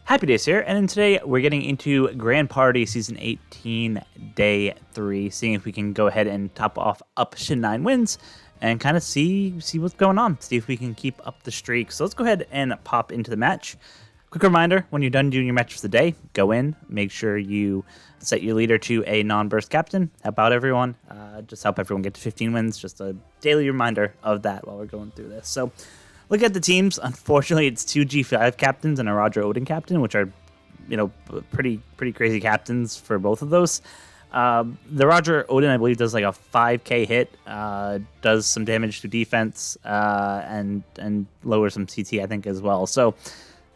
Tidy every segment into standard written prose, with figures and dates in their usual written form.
HappiDaze here, and then today we're getting into Grand Party Season 18, Day 3, seeing if we can go ahead and top off up to 9 wins, and kind of see what's going on, see if we can keep up the streak. So let's go ahead and pop into the match. Quick reminder, when you're done doing your match for the day, go in, make sure you set your leader to a non-burst captain, help out everyone, just help everyone get to 15 wins, just a daily reminder of that while we're going through this. So look at the teams. Unfortunately, it's 2 G5 captains and a Roger Odin captain, which are, pretty crazy captains for both of those. The Roger Odin, I believe, does like a 5k hit, does some damage to defense, and lowers some CT, I think, as well. So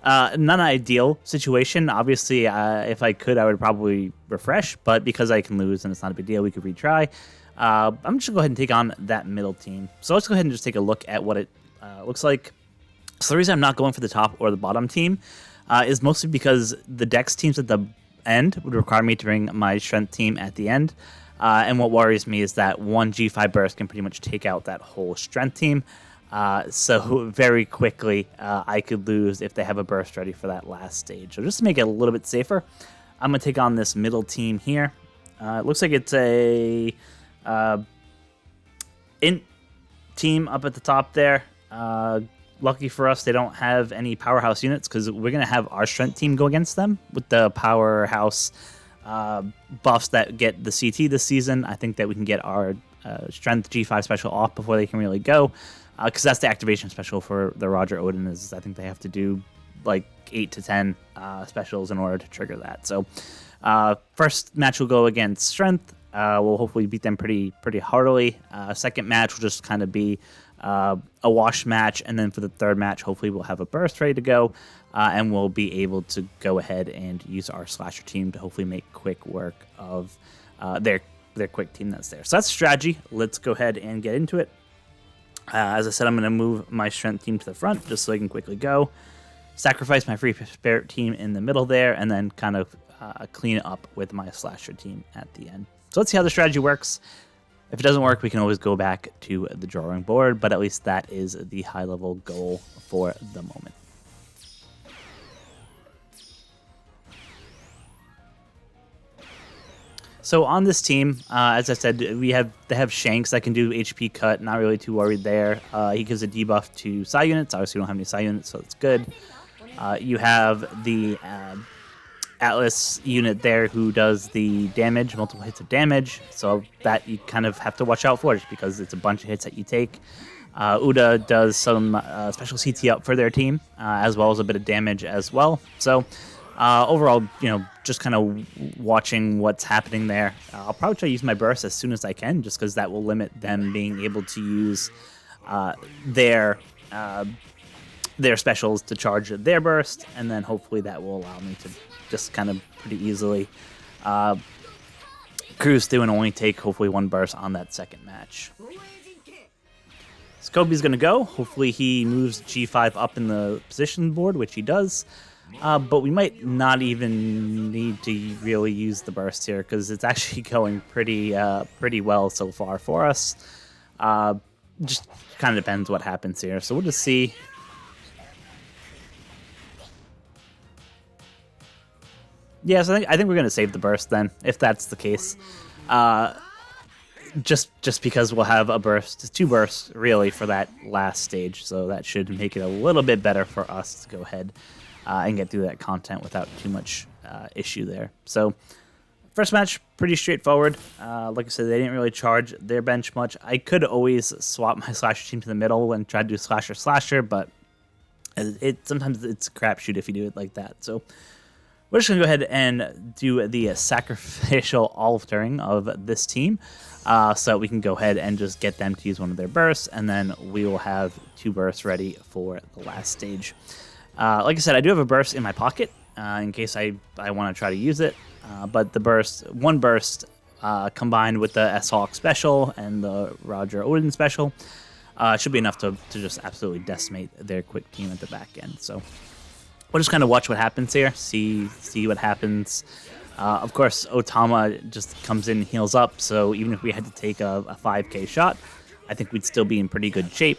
not an ideal situation. Obviously, if I could, I would probably refresh, but because I can lose and it's not a big deal, we could retry. I'm just going to go ahead and take on that middle team. So let's go ahead and just take a look at what it looks like. So the reason I'm not going for the top or the bottom team is mostly because the Dex teams at the end would require me to bring my strength team at the end. And what worries me is that one G5 burst can pretty much take out that whole strength team. So very quickly, I could lose if they have a burst ready for that last stage. So just to make it a little bit safer, I'm going to take on this middle team here. It looks like it's a int team up at the top there. Lucky for us, they don't have any powerhouse units because we're going to have our strength team go against them with the powerhouse buffs that get the CT this season. I think that we can get our strength G5 special off before they can really go, because that's the activation special for the Roger Odin. Is I think they have to do like 8 to 10 specials in order to trigger that. So first match will go against strength. We'll hopefully beat them pretty heartily. Second match will just kind of be a wash match, and then for the third match, hopefully we'll have a burst ready to go, and we'll be able to go ahead and use our slasher team to hopefully make quick work of their quick team that's there. So that's strategy. Let's go ahead and get into it. As I said, I'm going to move my strength team to the front just so I can quickly go. Sacrifice my free spirit team in the middle there, and then kind of clean it up with my slasher team at the end. So let's see how the strategy works. If it doesn't work, we can always go back to the drawing board, but at least that is the high-level goal for the moment. So on this team, as I said, they have Shanks that can do HP cut. Not really too worried there. He gives a debuff to Psi units. Obviously, we don't have any Psi units, so it's good. You have the Atlas unit there who does the damage, multiple hits of damage. So that you kind of have to watch out for, just because it's a bunch of hits that you take. Uda does some special CT up for their team, as well as a bit of damage as well. So overall, just kind of watching what's happening there. I'll probably try to use my burst as soon as I can, just because that will limit them being able to use their specials to charge their burst, and then hopefully that will allow me to just kind of pretty easily cruise through and only take hopefully one burst on that second match. So Kobe's going to go. Hopefully he moves G5 up in the position board, which he does. But we might not even need to really use the burst here, because it's actually going pretty well so far for us. Just kind of depends what happens here. So we'll just see. Yeah, so I think we're going to save the burst then, if that's the case. Just because we'll have a burst, 2 bursts really for that last stage, so that should make it a little bit better for us to go ahead and get through that content without too much issue there. So first match, pretty straightforward. Like I said, they didn't really charge their bench much. I could always swap my slasher team to the middle and try to do slasher, but sometimes it's a crapshoot if you do it like that. So we're just going to go ahead and do the sacrificial altering of this team, so that we can go ahead and just get them to use one of their bursts, and then we will have 2 bursts ready for the last stage. Like I said, I do have a burst in my pocket in case I want to try to use it, but one burst combined with the S-Hawk special and the Roger Odin special should be enough to just absolutely decimate their quick team at the back end. So we'll just kind of watch what happens here, see what happens. Of course, Otama just comes in and heals up, so even if we had to take a 5k shot, I think we'd still be in pretty good shape.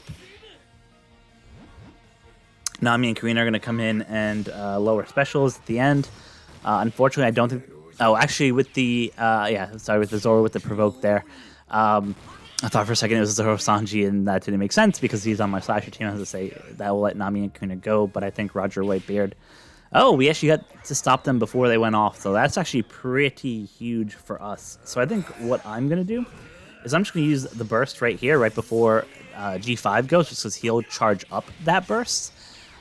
Nami and Karina are going to come in and lower specials at the end. Unfortunately, I don't think... Oh, actually, with the... with the Zoro with the provoke there. I thought for a second it was Zoro Sanji, and that didn't make sense because he's on my slasher team. I was to say that will let Nami and Karina go, but I think Roger Whitebeard... Oh, we actually got to stop them before they went off, so that's actually pretty huge for us. So I think what I'm going to do is I'm just going to use the burst right here, right before G5 goes, just because he'll charge up that burst.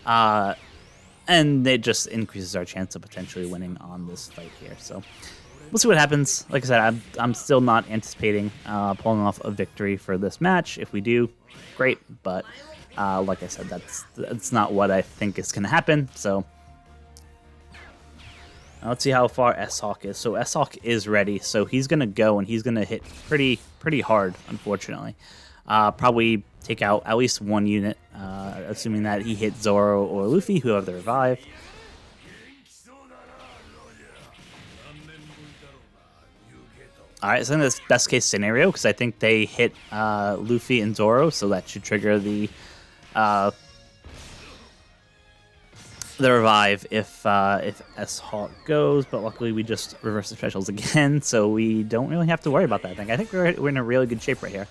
And it just increases our chance of potentially winning on this fight here. So we'll see what happens. Like I said, I'm still not anticipating pulling off a victory for this match. If we do, great. But like I said, that's not what I think is going to happen. So let's see how far S-Hawk is. So S-Hawk is ready. So he's going to go, and he's going to hit pretty hard, unfortunately. Probably take out at least one unit, assuming that he hits Zoro or Luffy, who have the revive. Alright, so in this best case scenario, because I think they hit Luffy and Zoro, so that should trigger the revive if S-Hawk goes, but luckily we just reverse the specials again, so we don't really have to worry about that thing. I think we're in a really good shape right here.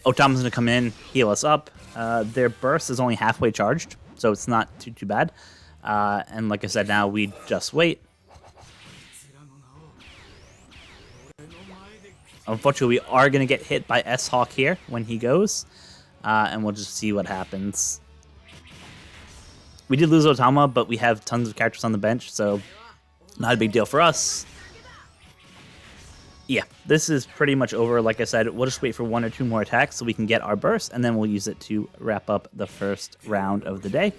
Otama's going to come in, heal us up. Their burst is only halfway charged, so it's not too bad. And like I said, now we just wait. Unfortunately, we are going to get hit by S-Hawk here when he goes, and we'll just see what happens. We did lose Otama, but we have tons of characters on the bench, so not a big deal for us. Yeah, this is pretty much over. Like I said, we'll just wait for 1 or 2 more attacks so we can get our burst, and then we'll use it to wrap up the first round of the day,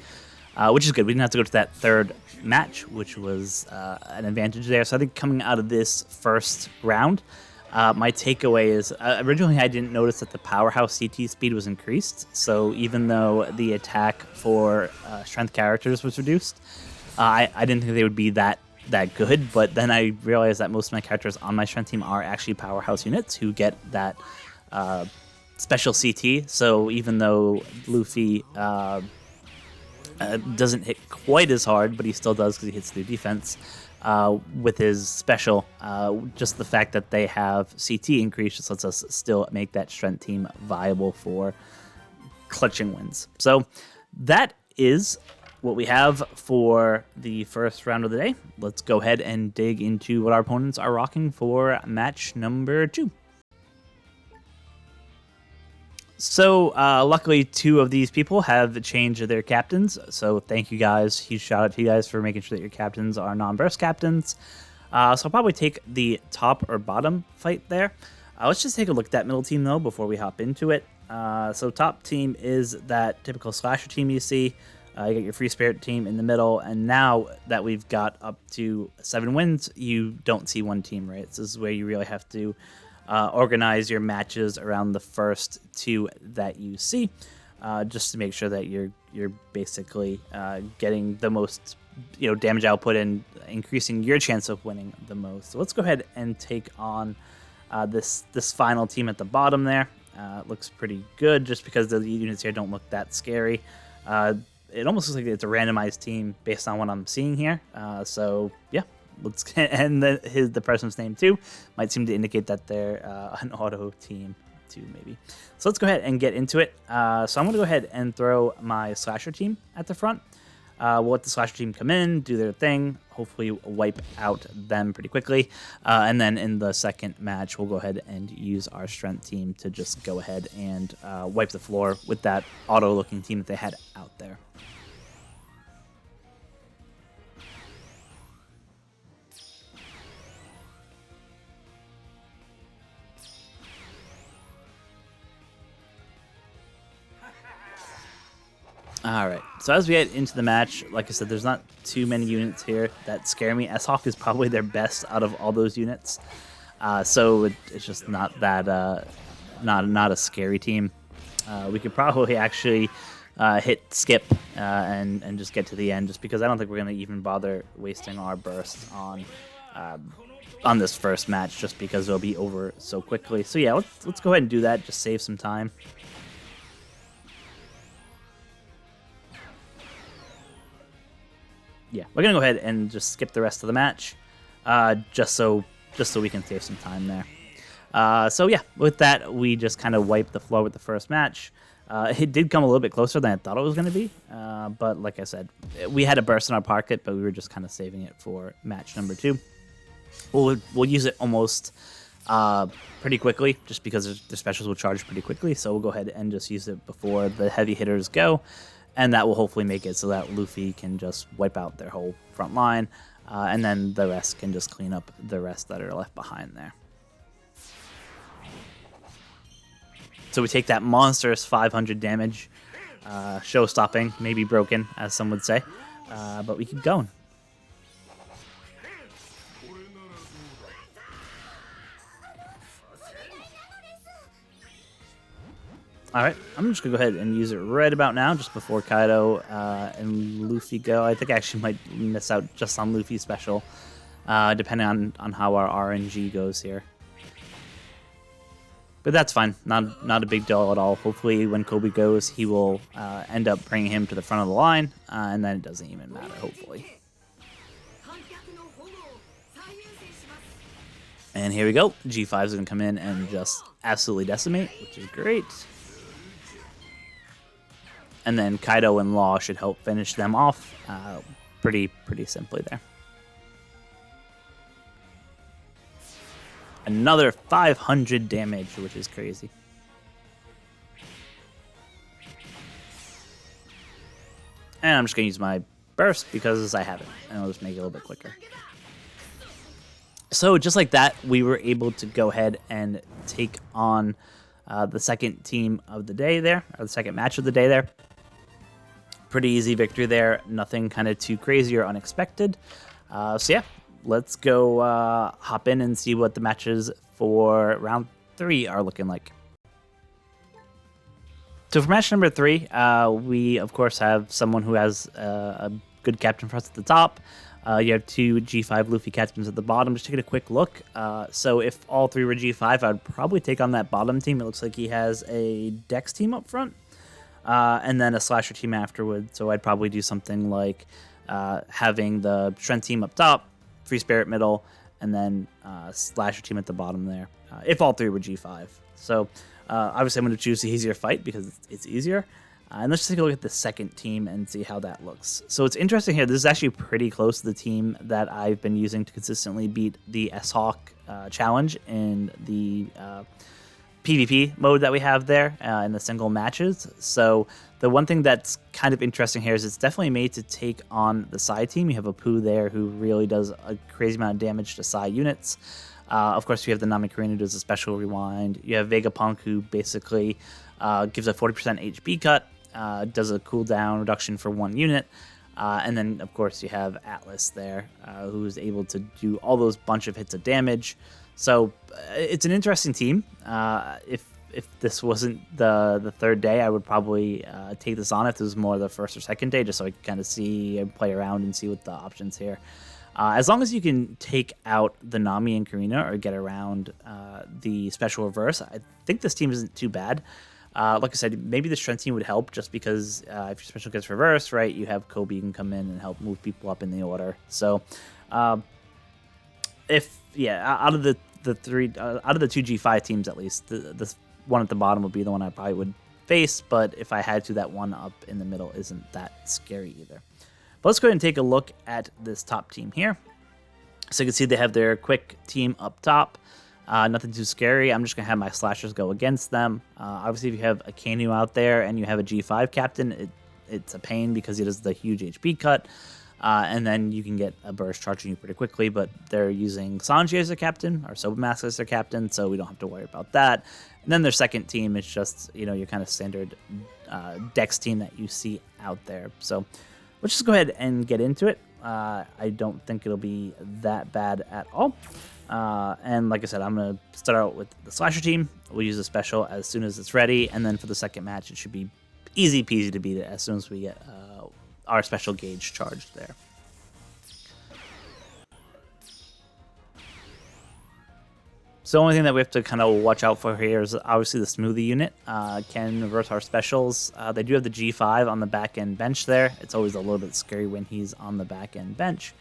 which is good. We didn't have to go to that third match, which was an advantage there. So I think coming out of this first round, my takeaway is, originally I didn't notice that the powerhouse CT speed was increased, so even though the attack for strength characters was reduced, I didn't think they would be that good, but then I realized that most of my characters on my strength team are actually powerhouse units who get that special CT, so even though Luffy doesn't hit quite as hard, but he still does because he hits through defense, with his special, just the fact that they have CT increase just lets us still make that strength team viable for clutching wins. So that is what we have for the first round of the day. Let's go ahead and dig into what our opponents are rocking for match number 2. So, luckily, 2 of these people have changed their captains, so thank you guys. Huge shout out to you guys for making sure that your captains are non-burst captains. So I'll probably take the top or bottom fight there. Let's just take a look at that middle team, though, before we hop into it. So top team is that typical slasher team you see. You got your Free Spirit team in the middle, and now that we've got up to 7 wins, you don't see one team, right? So this is where you really have to organize your matches around the first 2 that you see, just to make sure that you're basically getting the most damage output and increasing your chance of winning the most. So let's go ahead and take on this final team at the bottom there. It looks pretty good just because the units here don't look that scary. It almost looks like it's a randomized team based on what I'm seeing here. So yeah, let's get, and the person's name too might seem to indicate that they're an auto team too, maybe. So let's go ahead and get into it. So I'm going to go ahead and throw my slasher team at the front. We'll let the slasher team come in, do their thing, hopefully wipe out them pretty quickly. And then in the second match, we'll go ahead and use our strength team to just go ahead and wipe the floor with that auto-looking team that they had out there. Alright, so as we get into the match, like I said, there's not too many units here that scare me. S-Hawk is probably their best out of all those units. So it's just not that, not a scary team. We could probably actually hit skip and just get to the end, just because I don't think we're going to even bother wasting our burst on this first match, just because it'll be over so quickly. So yeah, let's go ahead and do that, just save some time. yeah, we're gonna go ahead and just skip the rest of the match, just so we can save some time there. So yeah, with that, we just kind of wiped the floor with the first match. It did come a little bit closer than I thought it was going to be, but like I said, we had a burst in our pocket, but we were just kind of saving it for match number 2. We'll use it almost pretty quickly, just because the specials will charge pretty quickly, so we'll go ahead and just use it before the heavy hitters go, and that will hopefully make it so that Luffy can just wipe out their whole front line, and then the rest can just clean up the rest that are left behind there. So we take that monstrous 500 damage, show-stopping, maybe broken, as some would say, but we keep going. All right, I'm just going to go ahead and use it right about now, just before Kaido and Luffy go. I think I actually might miss out just on Luffy's special, depending on how our RNG goes here. But that's fine, not a big deal at all. Hopefully when Kobe goes, he will end up bringing him to the front of the line, and then it doesn't even matter, hopefully. And here we go. G5 is going to come in and just absolutely decimate, which is great. And then Kaido and Law should help finish them off pretty simply there. Another 500 damage, which is crazy. And I'm just going to use my burst because I have it, and I'll just make it a little bit quicker. So just like that, we were able to go ahead and take on the second team of the day there, or the second match of the day there. Pretty easy victory there, nothing kind of too crazy or unexpected. So yeah, let's go hop in and see what the matches for round 3 are looking like. So for match number 3, we of course have someone who has a good captain for us at the top. You have 2 G5 Luffy captains at the bottom. Just taking a quick look. So if all 3 were G5, I'd probably take on that bottom team. It looks like he has a Dex team up front, and then a Slasher team afterwards. So I'd probably do something like having the Strength team up top, Free Spirit middle, and then Slasher team at the bottom there, if all 3 were G5. So obviously I'm going to choose the easier fight because it's easier. And let's just take a look at the second team and see how that looks. So it's interesting here. This is actually pretty close to the team that I've been using to consistently beat the S-Hawk challenge in the PvP mode that we have there in the single matches. So the one thing that's kind of interesting here is it's definitely made to take on the side team. You have a Pooh there who really does a crazy amount of damage to side units. Of course, you have the Nami-Karina who does a special rewind. You have Vegapunk who basically gives a 40% HP cut, does a cooldown reduction for 1 unit. And then, of course, you have Atlas there who is able to do all those bunch of hits of damage. So it's an interesting team. If this wasn't the third day, I would probably take this on if this was more the first or second day, just so I could kind of see and play around and see what the options here. As long as you can take out the Nami and Karina or get around the special reverse, I think this team isn't too bad. Like I said, maybe the strength team would help just because if your special gets reversed, right, you have Kobe who can come in and help move people up in the order. So out of the 2 G5 teams at least, this one at the bottom would be the one I probably would face, but if I had to, that one up in the middle isn't that scary either. But let's go ahead and take a look at this top team here. So you can see they have their quick team up top. Nothing too scary. I'm just going to have my slashers go against them. Obviously, if you have a Kanu out there and you have a G5 captain, it's a pain because he does the huge HP cut. And then you can get a burst charging you pretty quickly, but they're using Sanji as their captain or Sobermask as their captain, so we don't have to worry about that. And then their second team is just, your kind of standard Dex team that you see out there. So let's just go ahead and get into it. I don't think it'll be that bad at all. And like I said, I'm going to start out with the Slasher team. We'll use a special as soon as it's ready, and then for the second match, it should be easy peasy to beat it as soon as we get our special gauge charged there. So the only thing that we have to kind of watch out for here is obviously the smoothie unit can reverse our specials. They do have the G5 on the back end bench there. It's always a little bit scary when he's on the back end bench.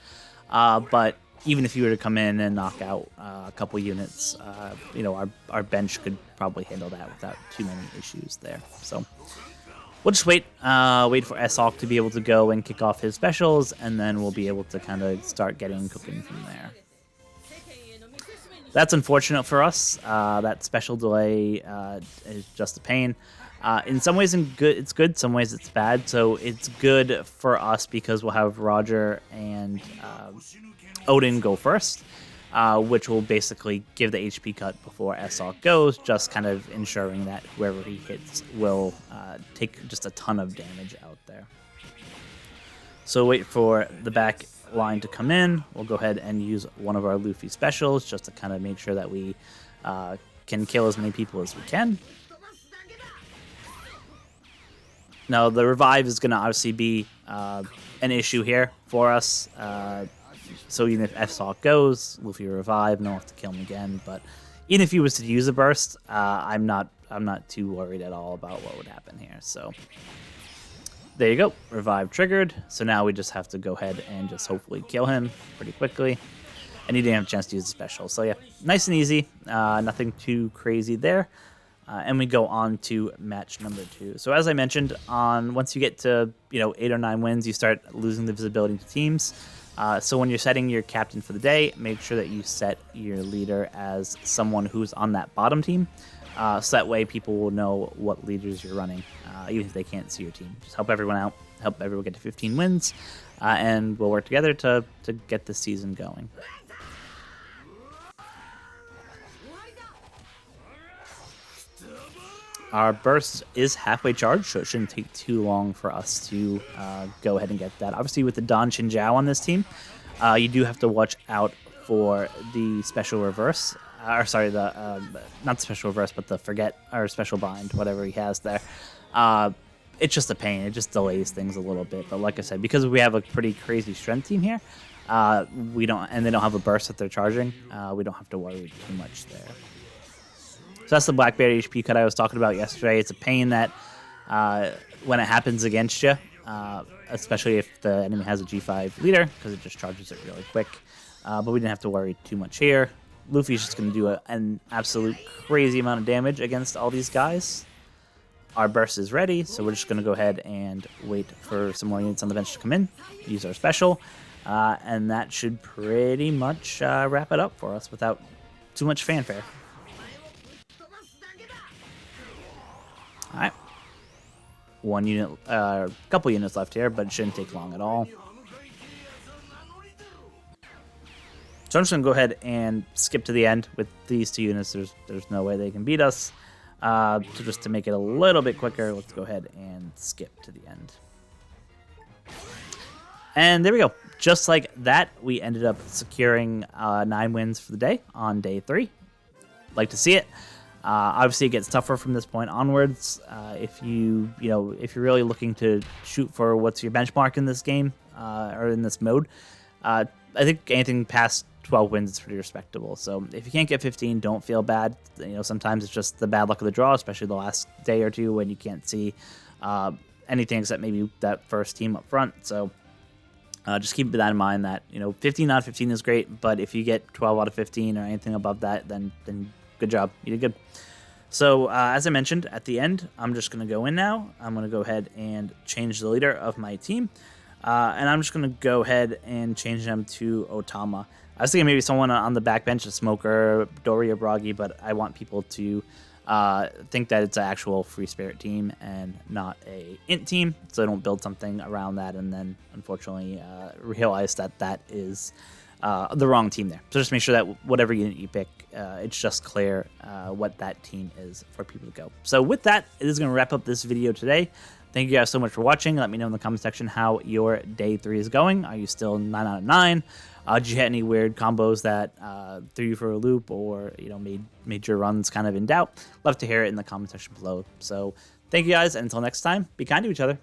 But even if you were to come in and knock out a couple units, you know, our bench could probably handle that without too many issues there. So we'll just wait for S18 to be able to go and kick off his specials, and then we'll be able to kind of start getting cooking from there. That's unfortunate for us. That special delay is just a pain. In some ways, it's good. Some ways, it's bad. So it's good for us because we'll have Roger and Odin go first, which will basically give the HP cut before S18 goes, just kind of ensuring that whoever he hits will take just a ton of damage out there. So wait for the back line to come in. We'll go ahead and use one of our Luffy specials just to kind of make sure that we can kill as many people as we can. Now, the revive is going to obviously be an issue here for us. So even if S18 goes, Luffy will revive, no one have to kill him again. But even if he was to use a burst, I'm not too worried at all about what would happen here. So there you go, revive triggered. So now we just have to go ahead and just hopefully kill him pretty quickly. And he didn't have a chance to use the special. So yeah, nice and easy, nothing too crazy there. And we go on to match number 2. So as I mentioned, once you get to 8 or 9 wins, you start losing the visibility to teams. So when you're setting your captain for the day, make sure that you set your leader as someone who's on that bottom team. So that way people will know what leaders you're running, even if they can't see your team. Just help everyone out, help everyone get to 15 wins, and we'll work together to get the season going. Our burst is halfway charged, so it shouldn't take too long for us to go ahead and get that. Obviously, with the Don Chinjiao on this team, you do have to watch out for the special reverse. Or sorry, the not the special reverse, but the forget or special bind, whatever he has there. It's just a pain. It just delays things a little bit. But like I said, because we have a pretty crazy strength team here, they don't have a burst that they're charging. We don't have to worry too much there. So that's the Blackbeard HP cut I was talking about yesterday. It's a pain that when it happens against you, especially if the enemy has a G5 leader, because it just charges it really quick. But we didn't have to worry too much here. Luffy's just going to do an absolute crazy amount of damage against all these guys. Our burst is ready, so we're just going to go ahead and wait for some more units on the bench to come in, use our special, and that should pretty much wrap it up for us without too much fanfare. Alright, couple units left here, but it shouldn't take long at all. So I'm just going to go ahead and skip to the end with these 2 units. There's no way they can beat us. So just to make it a little bit quicker, let's go ahead and skip to the end. And there we go. Just like that, we ended up securing 9 wins for the day on day 3. Like to see it. Obviously, it gets tougher from this point onwards. If you're really looking to shoot for what's your benchmark in this game or in this mode, I think anything past 12 wins is pretty respectable. So if you can't get 15, don't feel bad. Sometimes it's just the bad luck of the draw, especially the last day or two when you can't see anything except maybe that first team up front. So just keep that in mind that 15 out of 15 is great, but if you get 12 out of 15 or anything above that, then good job. You did good. So as I mentioned at the end, I'm just going to go in now. I'm going to go ahead and change the leader of my team. And I'm just going to go ahead and change them to Otama. I was thinking maybe someone on the backbench, a Smoker, Dory, or Bragi, but I want people to think that it's an actual Free Spirit team and not a int team, so I don't build something around that and then unfortunately realize that is the wrong team there. So just make sure that whatever unit you pick, it's just clear what that team is for people to go. So with that, it is going to wrap up this video today. Thank you guys so much for watching. Let me know in the comment section how your day 3 is going. Are you still 9 out of 9? Did you hit any weird combos that threw you for a loop or made your runs kind of in doubt? Love to hear it in the comment section below. So thank you guys, and until next time, be kind to each other.